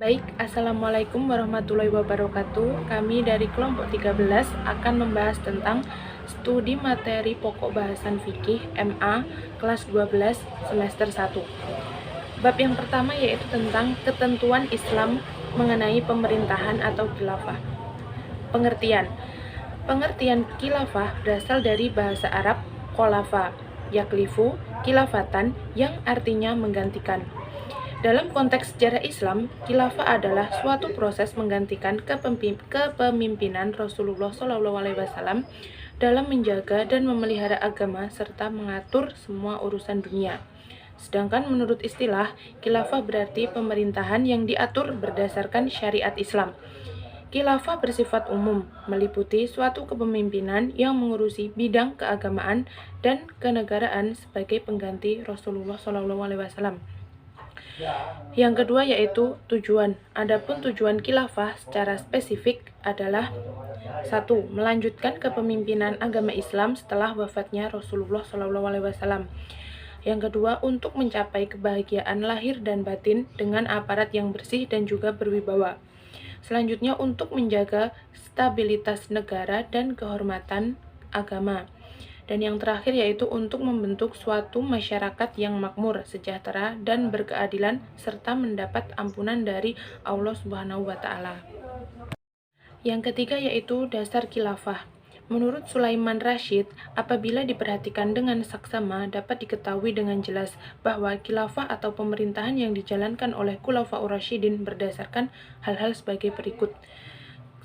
Baik, Assalamualaikum warahmatullahi wabarakatuh. Kami dari kelompok 13 akan membahas tentang studi materi pokok bahasan fikih MA kelas 12 semester 1. Bab yang pertama yaitu tentang ketentuan Islam mengenai pemerintahan atau khilafah. Pengertian. Pengertian khilafah berasal dari bahasa Arab kholafa, yaklifu, khilafatan yang artinya menggantikan. Dalam konteks sejarah Islam, khilafah adalah suatu proses menggantikan kepemimpinan Rasulullah SAW dalam menjaga dan memelihara agama serta mengatur semua urusan dunia. Sedangkan menurut istilah, khilafah berarti pemerintahan yang diatur berdasarkan syariat Islam. Khilafah bersifat umum, meliputi suatu kepemimpinan yang mengurusi bidang keagamaan dan kenegaraan sebagai pengganti Rasulullah SAW. Yang kedua yaitu tujuan. Adapun tujuan khilafah secara spesifik adalah 1. Melanjutkan kepemimpinan agama Islam setelah wafatnya Rasulullah SAW. Yang kedua, untuk mencapai kebahagiaan lahir dan batin dengan aparat yang bersih dan juga berwibawa. Selanjutnya, untuk menjaga stabilitas negara dan kehormatan agama. Dan yang terakhir yaitu untuk membentuk suatu masyarakat yang makmur, sejahtera, dan berkeadilan, serta mendapat ampunan dari Allah Subhanahu wa Ta'ala. Yang ketiga yaitu dasar khilafah. Menurut Sulaiman Rashid, apabila diperhatikan dengan saksama, dapat diketahui dengan jelas bahwa khilafah atau pemerintahan yang dijalankan oleh Khulafaur Rasyidin berdasarkan hal-hal sebagai berikut.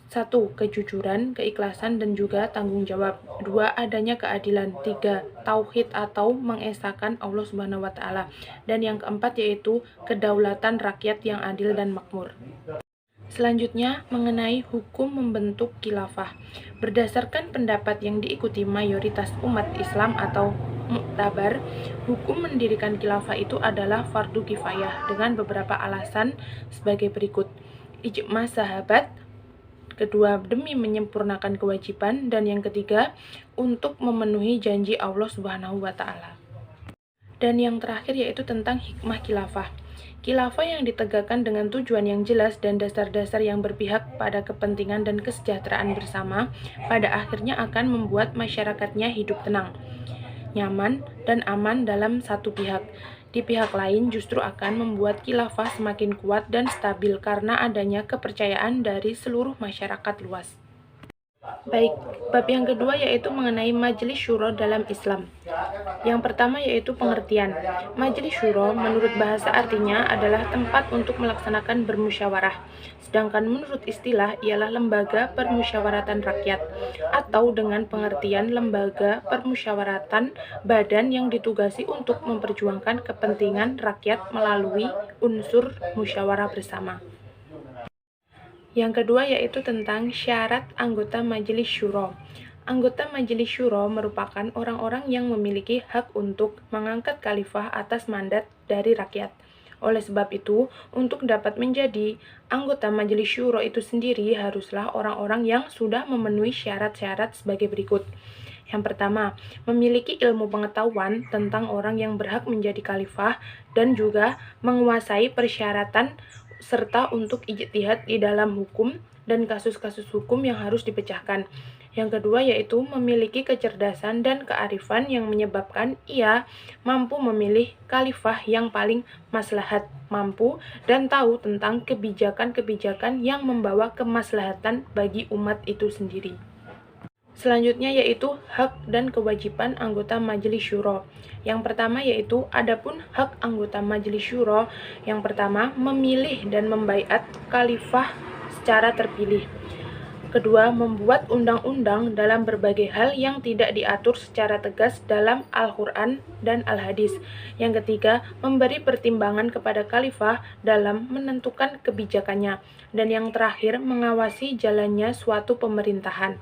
1. Kejujuran, keikhlasan, dan juga tanggung jawab. 2. Adanya keadilan. 3. Tauhid atau mengesahkan Allah Subhanahu wa Ta'ala. Dan yang keempat yaitu kedaulatan rakyat yang adil dan makmur. Selanjutnya, mengenai hukum membentuk khilafah. Berdasarkan pendapat yang diikuti mayoritas umat Islam atau muktabar, hukum mendirikan khilafah itu adalah fardu kifayah dengan beberapa alasan sebagai berikut. Ijma sahabat, kedua demi menyempurnakan kewajiban, dan yang ketiga untuk memenuhi janji Allah Subhanahu wa Ta'ala. Dan yang terakhir yaitu tentang hikmah khilafah. Khilafah yang ditegakkan dengan tujuan yang jelas dan dasar-dasar yang berpihak pada kepentingan dan kesejahteraan bersama, pada akhirnya akan membuat masyarakatnya hidup tenang, nyaman, dan aman dalam satu pihak. Di pihak lain justru akan membuat khilafah semakin kuat dan stabil karena adanya kepercayaan dari seluruh masyarakat luas. Baik, bab yang kedua yaitu mengenai Majelis Syuro dalam Islam. Yang pertama yaitu pengertian. Majelis Syuro menurut bahasa artinya adalah tempat untuk melaksanakan bermusyawarah. Sedangkan menurut istilah ialah lembaga permusyawaratan rakyat, atau dengan pengertian lembaga permusyawaratan badan yang ditugasi untuk memperjuangkan kepentingan rakyat melalui unsur musyawarah bersama. Yang kedua yaitu tentang syarat anggota Majelis Syuro. Anggota Majelis Syuro merupakan orang-orang yang memiliki hak untuk mengangkat khalifah atas mandat dari rakyat. Oleh sebab itu, untuk dapat menjadi anggota Majelis Syuro itu sendiri haruslah orang-orang yang sudah memenuhi syarat-syarat sebagai berikut. Yang pertama, memiliki ilmu pengetahuan tentang orang yang berhak menjadi khalifah dan juga menguasai persyaratan serta untuk ijtihad di dalam hukum dan kasus-kasus hukum yang harus dipecahkan. Yang kedua yaitu memiliki kecerdasan dan kearifan yang menyebabkan ia mampu memilih khalifah yang paling maslahat, mampu dan tahu tentang kebijakan-kebijakan yang membawa kemaslahatan bagi umat itu sendiri. Selanjutnya yaitu hak dan kewajiban anggota Majelis Syuro. Yang pertama yaitu adapun hak anggota Majelis Syuro, yang pertama memilih dan membaiat khalifah secara terpilih. Kedua, membuat undang-undang dalam berbagai hal yang tidak diatur secara tegas dalam Al-Quran dan Al-Hadis. Yang ketiga, memberi pertimbangan kepada khalifah dalam menentukan kebijakannya. Dan yang terakhir, mengawasi jalannya suatu pemerintahan.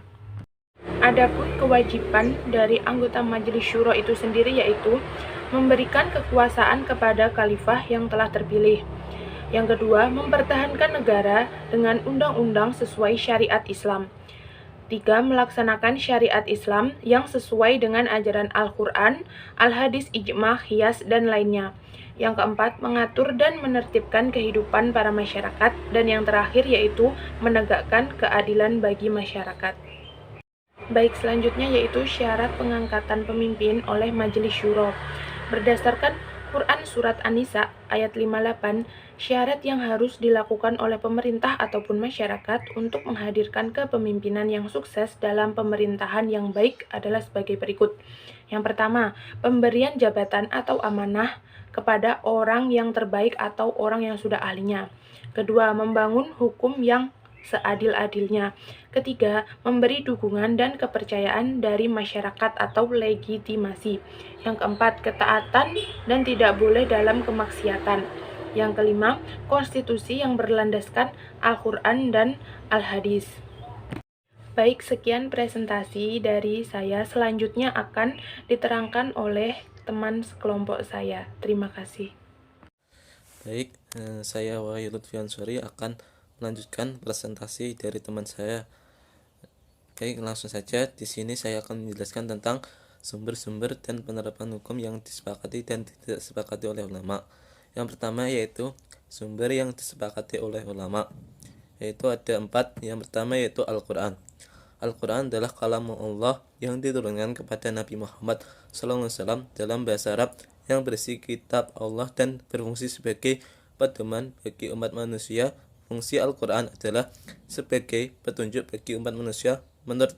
Adapun kewajiban dari anggota Majelis Syuro itu sendiri yaitu memberikan kekuasaan kepada khalifah yang telah terpilih. Yang kedua, mempertahankan negara dengan undang-undang sesuai syariat Islam. 3. Melaksanakan syariat Islam yang sesuai dengan ajaran Al-Quran, Al-Hadis, Ijma, Qiyas, dan lainnya. Yang keempat, mengatur dan menertibkan kehidupan para masyarakat. Dan yang terakhir yaitu menegakkan keadilan bagi masyarakat. Baik, selanjutnya yaitu syarat pengangkatan pemimpin oleh Majelis Syuro. Berdasarkan Quran Surat An-Nisa ayat 58, syarat yang harus dilakukan oleh pemerintah ataupun masyarakat untuk menghadirkan kepemimpinan yang sukses dalam pemerintahan yang baik adalah sebagai berikut. Yang pertama, pemberian jabatan atau amanah kepada orang yang terbaik atau orang yang sudah ahlinya. Kedua, membangun hukum yang seadil-adilnya. Ketiga, memberi dukungan dan kepercayaan dari masyarakat atau legitimasi. Yang keempat, ketaatan dan tidak boleh dalam kemaksiatan. Yang kelima, konstitusi yang berlandaskan Al-Quran dan Al-Hadis. Baik, sekian presentasi dari saya. Selanjutnya akan diterangkan oleh teman sekelompok saya. Terima kasih. Baik, saya Wahyu Lutfi Ansori akan melanjutkan presentasi dari teman saya. Baik, langsung saja. Di sini saya akan menjelaskan tentang sumber-sumber dan penerapan hukum yang disepakati dan tidak disepakati oleh ulama. Yang pertama yaitu sumber yang disepakati oleh ulama, yaitu ada 4. Yang pertama yaitu Al-Quran. Al-Quran adalah kalam Allah yang diturunkan kepada Nabi Muhammad SAW dalam bahasa Arab yang berisi kitab Allah dan berfungsi sebagai pedoman bagi umat manusia. Fungsi Al-Quran adalah sebagai petunjuk bagi umat manusia. Menurut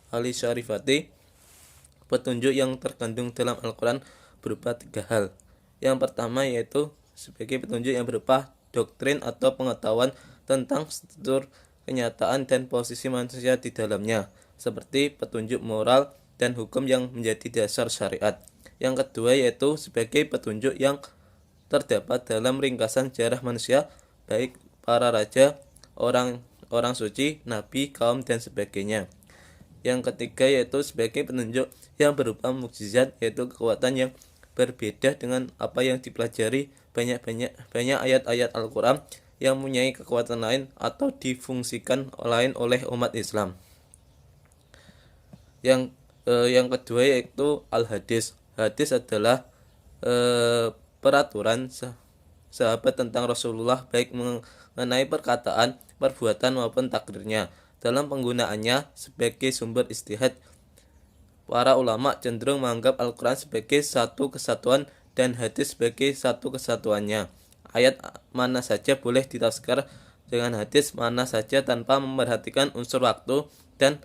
Ali Syarifati, petunjuk yang terkandung dalam Al-Quran berupa 3 hal. Yang pertama yaitu sebagai petunjuk yang berupa doktrin atau pengetahuan tentang struktur kenyataan dan posisi manusia di dalamnya, seperti petunjuk moral dan hukum yang menjadi dasar syariat. Yang kedua yaitu sebagai petunjuk yang terdapat dalam ringkasan sejarah manusia, baik para raja, orang suci, nabi, kaum, dan sebagainya. Yang ketiga yaitu sebagai petunjuk yang berupa mukjizat, yaitu kekuatan yang berbeda dengan apa yang dipelajari. Banyak ayat-ayat Al-Quran yang mempunyai kekuatan lain atau difungsikan lain oleh umat Islam. Yang kedua yaitu Al-Hadis. Hadis adalah peraturan sahabat tentang Rasulullah, baik mengenai perkataan, perbuatan maupun takdirnya. Dalam penggunaannya sebagai sumber ijtihad, para ulama cenderung menganggap Al-Quran sebagai satu kesatuan dan hadis sebagai satu kesatuannya. Ayat mana saja boleh ditafsir dengan hadis mana saja tanpa memperhatikan unsur waktu dan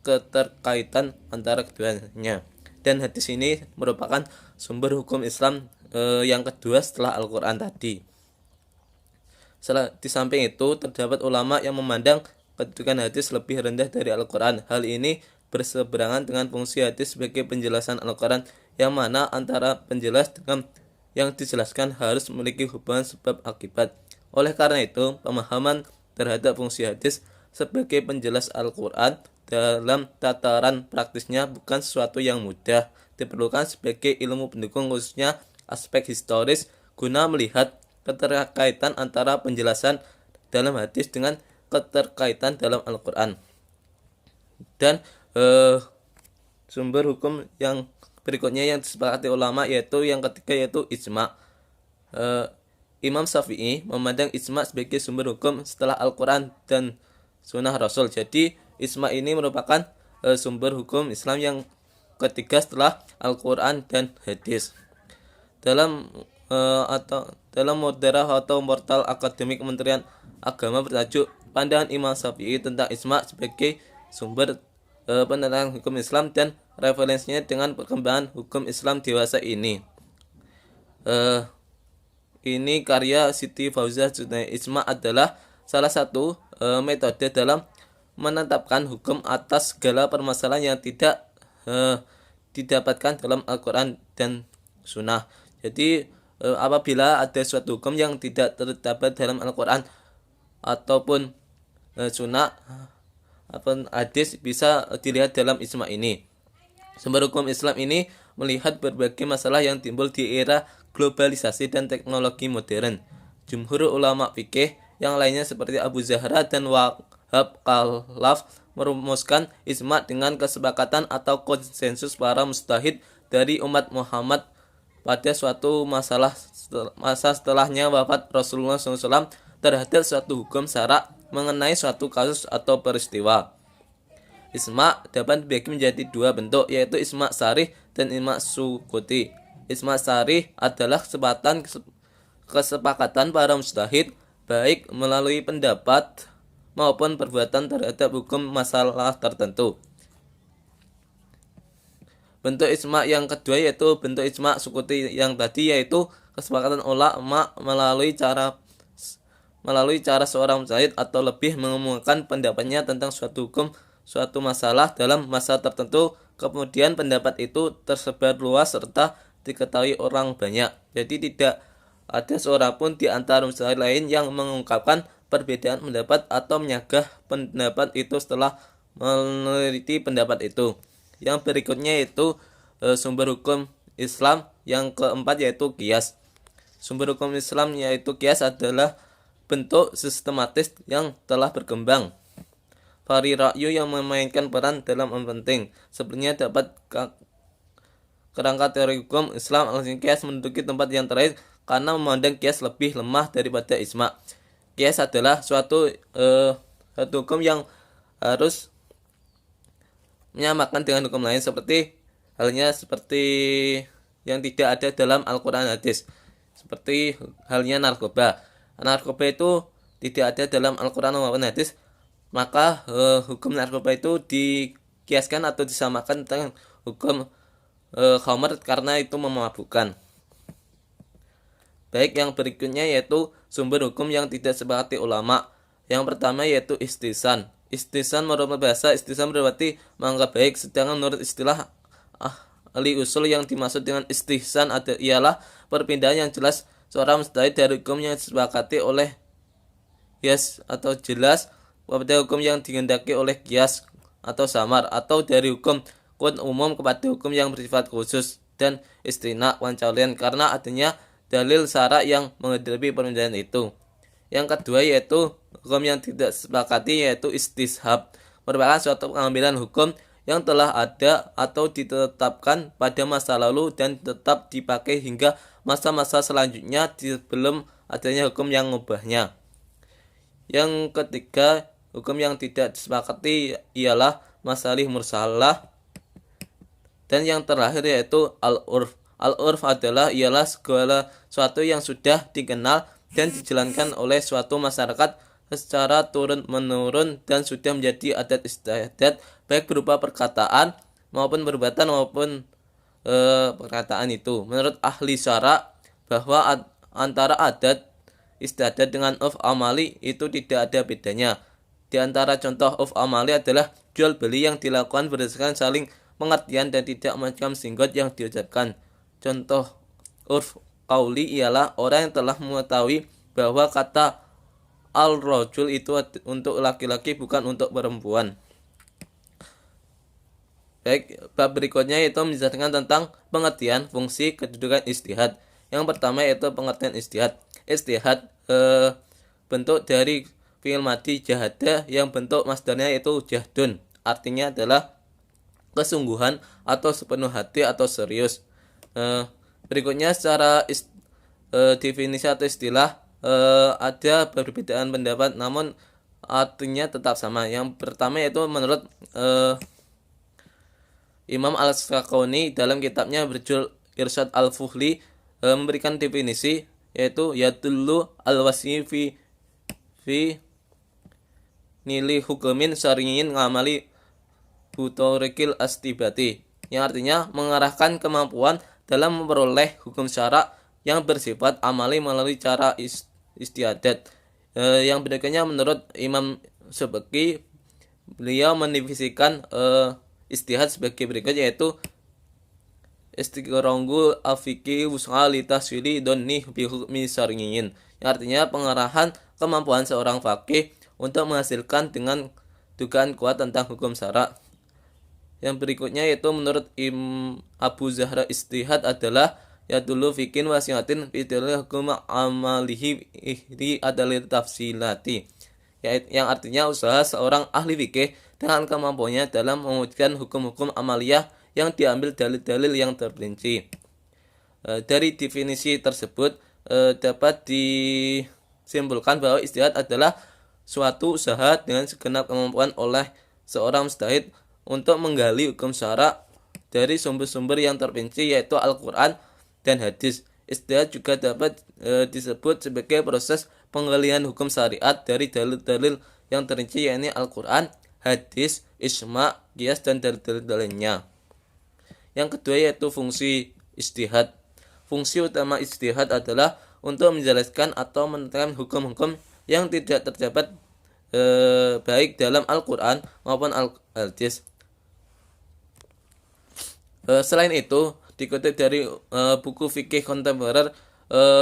keterkaitan antara keduanya. Dan hadis ini merupakan sumber hukum Islam yang kedua setelah Al-Quran tadi. Di samping itu, terdapat ulama yang memandang kedudukan hadis lebih rendah dari Al-Quran. Hal ini berseberangan dengan fungsi hadis sebagai penjelasan Al-Quran, yang mana antara penjelas dengan yang dijelaskan harus memiliki hubungan sebab akibat. Oleh karena itu, pemahaman terhadap fungsi hadis sebagai penjelas Al-Quran dalam tataran praktisnya bukan sesuatu yang mudah. Diperlukan sebagai ilmu pendukung, khususnya aspek historis, guna melihat keterkaitan antara penjelasan dalam hadis dengan keterkaitan dalam Al-Quran. Dan sumber hukum yang berikutnya yang disepakati ulama yaitu yang ketiga yaitu ijma. Imam Syafi'i memandang ijma sebagai sumber hukum setelah Al-Quran dan Sunnah Rasul. Jadi ijma ini merupakan sumber hukum Islam yang ketiga setelah Al-Quran dan hadis. Dalam Mudarah atau portal akademik Kementerian Agama bertajuk Pandangan Imam Syafi'i tentang ijma sebagai sumber penerapan hukum Islam dan referensinya dengan perkembangan hukum Islam dewasa ini. Ini karya Siti Fauzah Junaid. Ijma adalah salah satu metode dalam menetapkan hukum atas segala permasalahan yang tidak didapatkan dalam Al-Quran dan Sunnah. Jadi apabila ada suatu hukum yang tidak terdapat dalam Al-Quran ataupun Sunnah ataupun hadis, bisa dilihat dalam ijma ini. Sumber hukum Islam ini melihat berbagai masalah yang timbul di era globalisasi dan teknologi modern. Jumhur ulama fikih yang lainnya seperti Abu Zahra dan Wahab Khalaf merumuskan ijma dengan kesepakatan atau konsensus para mujtahid dari umat Muhammad pada suatu masa setelahnya wafat Rasulullah SAW terhadap suatu hukum syara mengenai suatu kasus atau peristiwa. Isma dapat dibagi menjadi dua bentuk, yaitu isma sarih dan isma sukuti. Isma sarih adalah kesepakatan para mujtahid baik melalui pendapat maupun perbuatan terhadap hukum masalah tertentu. Bentuk isma yang kedua yaitu bentuk isma sukuti yang tadi, yaitu kesepakatan ulama melalui cara seorang mujtahid atau lebih mengumumkan pendapatnya tentang suatu hukum, suatu masalah dalam masa tertentu, kemudian pendapat itu tersebar luas serta diketahui orang banyak. Jadi tidak ada seorang pun di antara mujtahid lain yang mengungkapkan perbedaan pendapat atau menyagah pendapat itu setelah meneliti pendapat itu. Yang berikutnya yaitu sumber hukum Islam. Yang keempat yaitu qiyas. Sumber hukum Islam yaitu qiyas adalah bentuk sistematis yang telah berkembang. Fahri Ra'yu yang memainkan peran dalam penting. Sebenarnya dapat kerangka teori hukum Islam. Qiyas menduduki tempat yang terakhir karena memandang qiyas lebih lemah daripada isma. Qiyas adalah suatu hukum yang harus menyamakan dengan hukum lain, seperti yang tidak ada dalam Al-Quran hadis. Seperti halnya narkoba. Narkoba itu tidak ada dalam Al-Quran maupun hadis, maka hukum narkoba itu dikiaskan atau disamakan dengan hukum khamr karena itu memabukkan. Baik, yang berikutnya yaitu sumber hukum yang tidak sepakati ulama. Yang pertama yaitu istihsan. Istihsan menurut bahasa istihsan berarti menganggap baik, sedangkan menurut istilah ahli usul yang dimaksud dengan istihsan ialah perpindahan yang jelas seorang mujtahid dari hukum yang disepakati oleh qiyas atau jelas pada hukum yang dikehendaki oleh qiyas atau samar, atau dari hukum kun umum kepada hukum yang bersifat khusus, dan istina pengecualian karena adanya dalil syara yang menghadapi perpindahan itu. Yang kedua yaitu hukum yang tidak sepakati yaitu istishab, merupakan suatu pengambilan hukum yang telah ada atau ditetapkan pada masa lalu dan tetap dipakai hingga masa-masa selanjutnya sebelum adanya hukum yang mengubahnya. Yang ketiga, hukum yang tidak disepakati ialah masalih mursalah. Dan yang terakhir yaitu al-urf. Al-urf ialah segala sesuatu yang sudah dikenal dan dijalankan oleh suatu masyarakat secara turun-menurun dan sudah menjadi adat istiadat, baik berupa perkataan maupun perbuatan maupun perkataan itu. Menurut ahli syara, bahwa antara adat istiadat dengan urf amali itu tidak ada bedanya. Di antara contoh urf amali adalah jual beli yang dilakukan berdasarkan saling pengertian dan tidak macam singgot yang diucapkan. Contoh urf qauli ialah orang yang telah mengetahui bahwa kata al-rajul itu untuk laki-laki bukan untuk perempuan. Baik, bab berikutnya yaitu menjelaskan tentang pengertian, fungsi, kedudukan istihad. Yang pertama yaitu pengertian istihad. Istihad bentuk dari fi'il madi jahada yang bentuk masdarnya yaitu jahdun. Artinya adalah kesungguhan atau sepenuh hati atau serius. Berikutnya secara definisi atau istilah ada perbedaan pendapat namun artinya tetap sama. Yang pertama yaitu menurut Imam Al-Sakhauni dalam kitabnya berjudul Irsyad Al-Fuhli memberikan definisi yaitu yadullu al-wasi fi nili hukumin syar'iyyin ngamali butorikil astibati, yang artinya mengarahkan kemampuan dalam memperoleh hukum syara yang bersifat amali melalui cara istiadat. Yang berikutnya menurut Imam Subki, beliau mendefinisikan istihad sebagai berikut yaitu istiqronggul afiki wus'ali taswili donni bihukmi syar'iyyin, yang artinya pengarahan kemampuan seorang fakih untuk menghasilkan dengan dugaan kuat tentang hukum syara. Yang berikutnya yaitu menurut Abu Zahra istihad adalah yadullu fikin wasiatin bidalil hukum amalihi ihdi adalil tafsilati, yang artinya usaha seorang ahli fikih dengan kemampuannya dalam mewujudkan hukum-hukum amaliyah yang diambil dalil-dalil yang terperinci. Dari definisi tersebut dapat disimpulkan bahwa ijtihad adalah suatu usaha dengan segenap kemampuan oleh seorang mujtahid untuk menggali hukum syara dari sumber-sumber yang terperinci, yaitu Al-Quran dan hadis. Ijtihad juga dapat disebut sebagai proses penggalian hukum syariat dari dalil-dalil yang terinci, yakni Al-Quran, hadis, ijma, qiyas, dan dalil-dalil lainnya. Yang kedua yaitu fungsi ijtihad. Fungsi utama ijtihad adalah untuk menjelaskan atau menetapkan hukum-hukum yang tidak terdapat baik dalam Al-Quran maupun Al-Hadis. Selain itu, dikutip dari buku fikih kontemporer,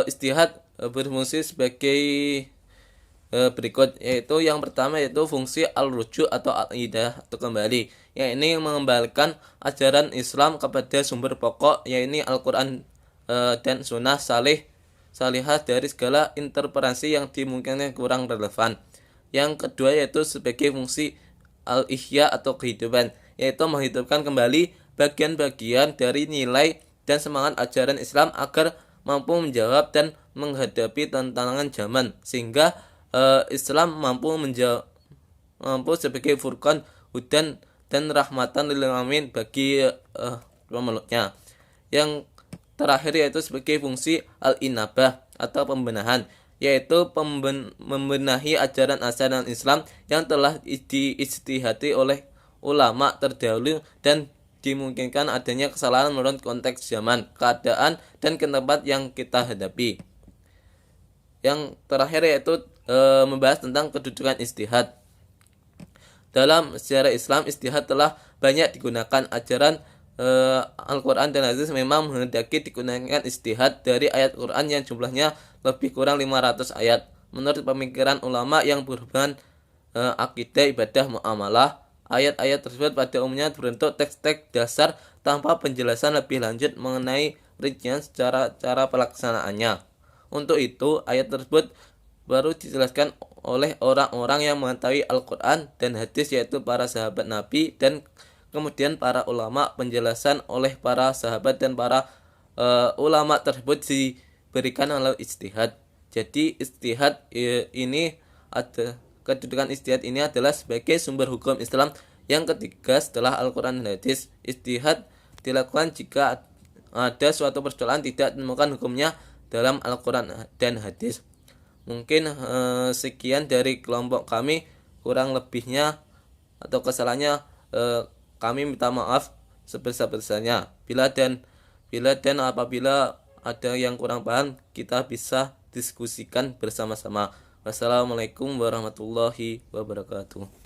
ijtihad berfungsi sebagai berikut, yaitu yang pertama yaitu fungsi al-rujuk atau al-idah atau kembali, yang ini mengembalikan ajaran Islam kepada sumber pokok, yaitu Al-Quran dan sunnah salihah dari segala interpretasi yang dimungkinkan kurang relevan. Yang kedua yaitu sebagai fungsi al-ihya atau kehidupan, yaitu menghidupkan kembali bagian-bagian dari nilai dan semangat ajaran Islam agar mampu menjawab dan menghadapi tantangan zaman, sehingga Islam mampu sebagai furqan, hudan, dan rahmatan lil alamin bagi pemeluknya. Yang terakhir yaitu sebagai fungsi al-inabah atau pembenahan, yaitu membenahi ajaran-ajaran Islam yang telah diijtihadi oleh ulama terdahulu dan dimungkinkan adanya kesalahan menurut konteks zaman, keadaan, dan tempat yang kita hadapi. Yang terakhir yaitu membahas tentang kedudukan ijtihad. Dalam sejarah Islam, ijtihad telah banyak digunakan. Ajaran Al-Quran dan hadis memang menghendaki digunakan ijtihad dari ayat Quran yang jumlahnya lebih kurang 500 ayat. Menurut pemikiran ulama yang berhubungan akidah, ibadah, muamalah, ayat-ayat tersebut pada umumnya berbentuk teks-teks dasar tanpa penjelasan lebih lanjut mengenai rincian secara cara pelaksanaannya. Untuk itu, ayat tersebut baru dijelaskan oleh orang-orang yang mengetahui Al-Quran dan hadis, yaitu para sahabat Nabi, dan kemudian para ulama. Penjelasan oleh para sahabat dan para ulama tersebut diberikan oleh ijtihad. Jadi ijtihad ini kedudukan ijtihad ini adalah sebagai sumber hukum Islam yang ketiga setelah Al-Quran dan hadis. Ijtihad dilakukan jika ada suatu persoalan tidak ditemukan hukumnya dalam Al-Quran dan hadis. Mungkin sekian dari kelompok kami, kurang lebihnya atau kesalahannya kami minta maaf sebesar-besarnya. Bila dan apabila ada yang kurang paham, kita bisa diskusikan bersama-sama. Wassalamualaikum warahmatullahi wabarakatuh.